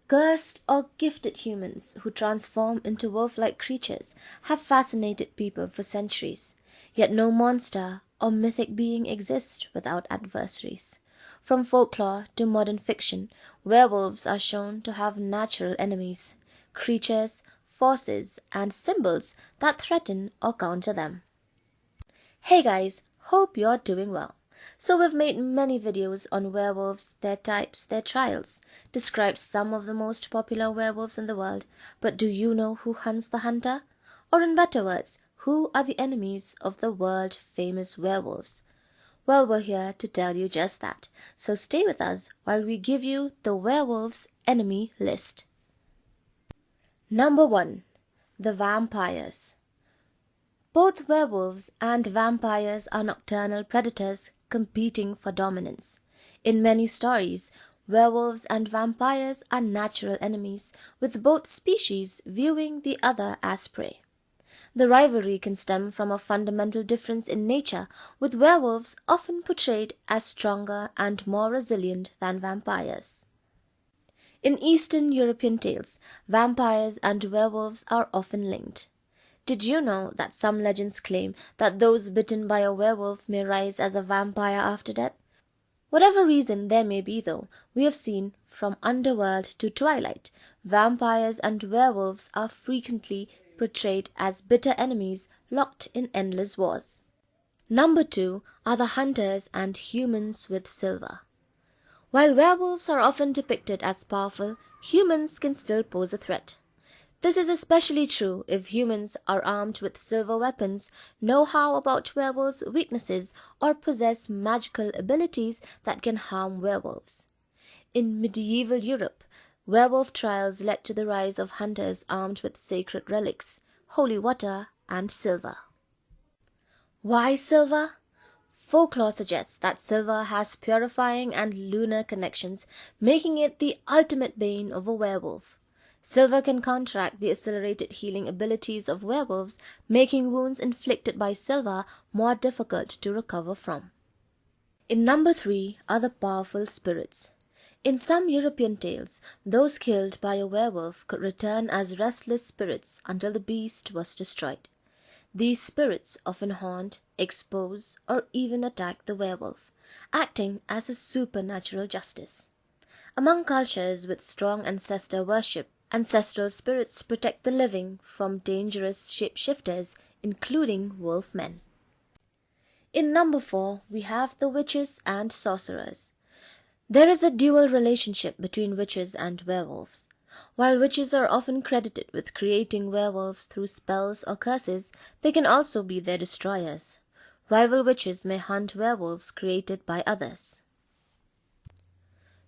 Cursed or gifted humans who transform into wolf-like creatures have fascinated people for centuries, yet no monster or mythic being exists without adversaries. From folklore to modern fiction, werewolves are shown to have natural enemies, creatures, forces, and symbols that threaten or counter them. Hey guys, hope you're doing well. So we've made many videos on werewolves, their types, their trials, described some of the most popular werewolves in the world, but do you know who hunts the hunter? Or in better words, who are the enemies of the world-famous werewolves? Well, we're here to tell you just that, so stay with us while we give you the werewolves' enemy list. Number 1. The vampires. Both werewolves and vampires are nocturnal predators competing for dominance. In many stories, werewolves and vampires are natural enemies, with both species viewing the other as prey. The rivalry can stem from a fundamental difference in nature, with werewolves often portrayed as stronger and more resilient than vampires. In Eastern European tales, vampires and werewolves are often linked. Did you know that some legends claim that those bitten by a werewolf may rise as a vampire after death? Whatever reason there may be though, we have seen from underworld to twilight, vampires and werewolves are frequently portrayed as bitter enemies locked in endless wars. Number 2 are the hunters and humans with silver. While werewolves are often depicted as powerful, humans can still pose a threat. This is especially true if humans are armed with silver weapons, know how about werewolves' weaknesses, or possess magical abilities that can harm werewolves. In medieval Europe, werewolf trials led to the rise of hunters armed with sacred relics, holy water, and silver. Why silver? Folklore suggests that silver has purifying and lunar connections, making it the ultimate bane of a werewolf. Silver can counteract the accelerated healing abilities of werewolves, making wounds inflicted by silver more difficult to recover from. In number 3 are the powerful spirits. In some European tales, those killed by a werewolf could return as restless spirits until the beast was destroyed. These spirits often haunt, expose, or even attack the werewolf, acting as a supernatural justice. Among cultures with strong ancestor worship, ancestral spirits protect the living from dangerous shapeshifters, including wolfmen. In number 4, we have the witches and sorcerers. There is a dual relationship between witches and werewolves. While witches are often credited with creating werewolves through spells or curses, they can also be their destroyers. Rival witches may hunt werewolves created by others.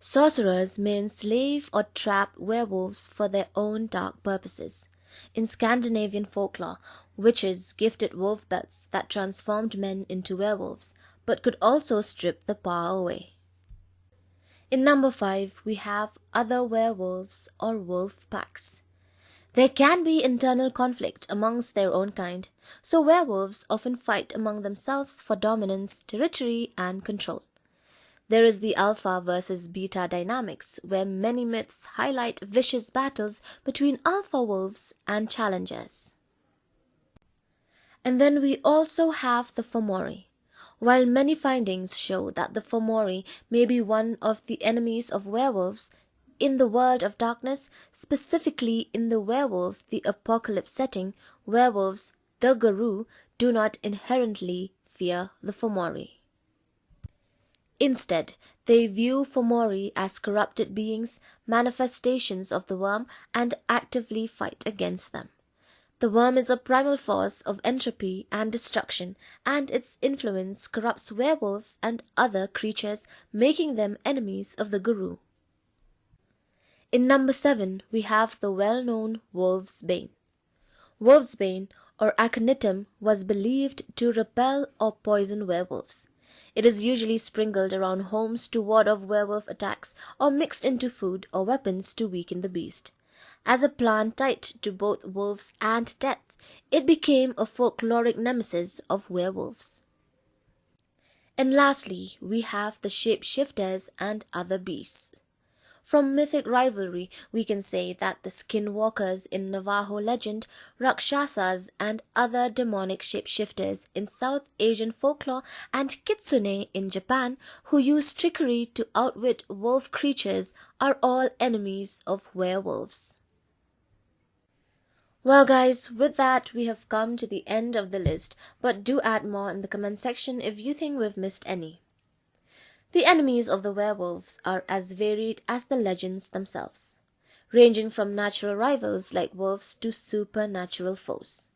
Sorcerers may enslave or trap werewolves for their own dark purposes. In Scandinavian folklore, witches gifted wolf belts that transformed men into werewolves, but could also strip the power away. In number 5, we have other werewolves or wolf packs. There can be internal conflict amongst their own kind, so werewolves often fight among themselves for dominance, territory, and control. There is the alpha versus beta dynamics, where many myths highlight vicious battles between alpha wolves and challengers. And then we also have the Fomori. While many findings show that the Fomori may be one of the enemies of werewolves, in the world of darkness, specifically in the Werewolf the Apocalypse setting, werewolves, the Guru, do not inherently fear the Fomori. Instead, they view Fomori as corrupted beings, manifestations of the worm, and actively fight against them. The worm is a primal force of entropy and destruction, and its influence corrupts werewolves and other creatures, making them enemies of the Guru. In number 7, we have the well-known wolf's bane. Wolf's bane, or aconitum, was believed to repel or poison werewolves. It is usually sprinkled around homes to ward off werewolf attacks or mixed into food or weapons to weaken the beast. As a plant tied to both wolves and death, it became a folkloric nemesis of werewolves. And lastly, we have the shapeshifters and other beasts. From mythic rivalry, we can say that the skinwalkers in Navajo legend, Rakshasas and other demonic shapeshifters in South Asian folklore, and kitsune in Japan, who use trickery to outwit wolf creatures, are all enemies of werewolves. Well guys, with that we have come to the end of the list, but do add more in the comment section if you think we've missed any. The enemies of the werewolves are as varied as the legends themselves, ranging from natural rivals like wolves to supernatural foes.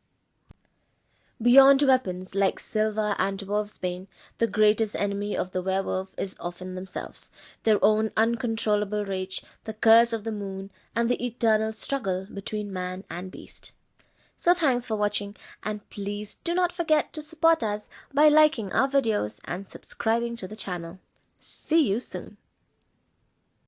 Beyond weapons like silver and wolfsbane, the greatest enemy of the werewolf is often themselves, their own uncontrollable rage, the curse of the moon, and the eternal struggle between man and beast. So thanks for watching, and please do not forget to support us by liking our videos and subscribing to the channel. See you soon.